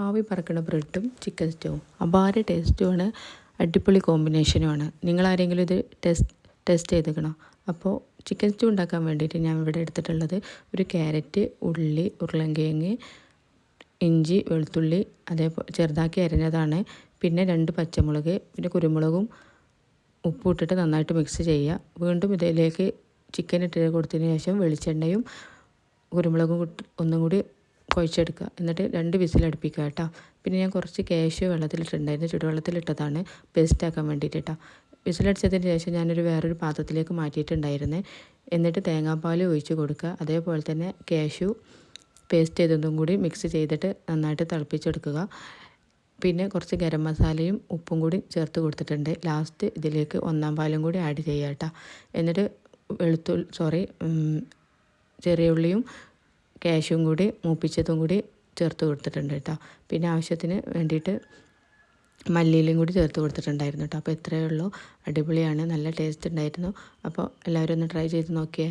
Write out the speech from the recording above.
ആവി പറക്കുന്ന ബ്രെഡും ചിക്കൻ സ്റ്റൂവും അപാര ടേസ്റ്റുമാണ്, അടിപൊളി കോമ്പിനേഷനുമാണ്. നിങ്ങളാരെങ്കിലും ഇത് ടെസ്റ്റ് ചെയ്തേക്കണം. അപ്പോൾ ചിക്കൻ സ്റ്റൂ ഉണ്ടാക്കാൻ വേണ്ടിയിട്ട് ഞാൻ ഇവിടെ എടുത്തിട്ടുള്ളത് ഒരു ക്യാരറ്റ്, ഉള്ളി, ഉരുളൻകിഴങ്ങ്, ഇഞ്ചി, വെളുത്തുള്ളി അതേപോലെ ചെറുതാക്കി അരിഞ്ഞതാണ്. പിന്നെ 2 പച്ചമുളക്, പിന്നെ കുരുമുളകും ഉപ്പും ഇട്ടിട്ട് നന്നായിട്ട് മിക്സ് ചെയ്യുക. വീണ്ടും ഇതിലേക്ക് ചിക്കൻ ഇട്ട് കൊടുത്തതിന് ശേഷം വെളിച്ചെണ്ണയും കുരുമുളകും ഒന്നും കൂടി കുഴച്ചെടുക്കുക. എന്നിട്ട് 2 വിസിലടുപ്പിക്കുക കേട്ടോ. പിന്നെ ഞാൻ കുറച്ച് കാഷ്യൂ വെള്ളത്തിലിട്ടുണ്ടായിരുന്നു, ചുടുവെള്ളത്തിലിട്ടതാണ് പേസ്റ്റാക്കാൻ വേണ്ടിയിട്ട് കേട്ടോ. വിസിലടിച്ചതിന് ശേഷം ഞാനൊരു വേറൊരു പാത്രത്തിലേക്ക് മാറ്റിയിട്ടുണ്ടായിരുന്നു. എന്നിട്ട് തേങ്ങാപ്പാൽ ഒഴിച്ച് കൊടുക്കുക. അതേപോലെ തന്നെ കാഷ്യൂ പേസ്റ്റ് ചെയ്തതും കൂടി മിക്സ് ചെയ്തിട്ട് നന്നായിട്ട് തിളപ്പിച്ചെടുക്കുക. പിന്നെ കുറച്ച് ഗരം മസാലയും ഉപ്പും കൂടി ചേർത്ത് കൊടുത്തിട്ടുണ്ട്. ലാസ്റ്റ് ഇതിലേക്ക് 1-ാം പാലും കൂടി ആഡ് ചെയ്യുക കേട്ടോ. എന്നിട്ട് ചെറിയ ഉള്ളിയും കാഷ്യൂം കൂടി മൂപ്പിച്ചതും കൂടി ചേർത്ത് കൊടുത്തിട്ടുണ്ട് കേട്ടോ. പിന്നെ ആവശ്യത്തിന് വേണ്ടിയിട്ട് മല്ലിയിലയും കൂടി ചേർത്ത് കൊടുത്തിട്ടുണ്ടായിരുന്നു കേട്ടോ. അപ്പോൾ ഇത്രയേ ഉള്ളൂ. അടിപൊളിയാണ്, നല്ല ടേസ്റ്റ് ഉണ്ടായിരുന്നു. അപ്പോൾ എല്ലാവരും ഒന്ന് ട്രൈ ചെയ്ത് നോക്കിയേ.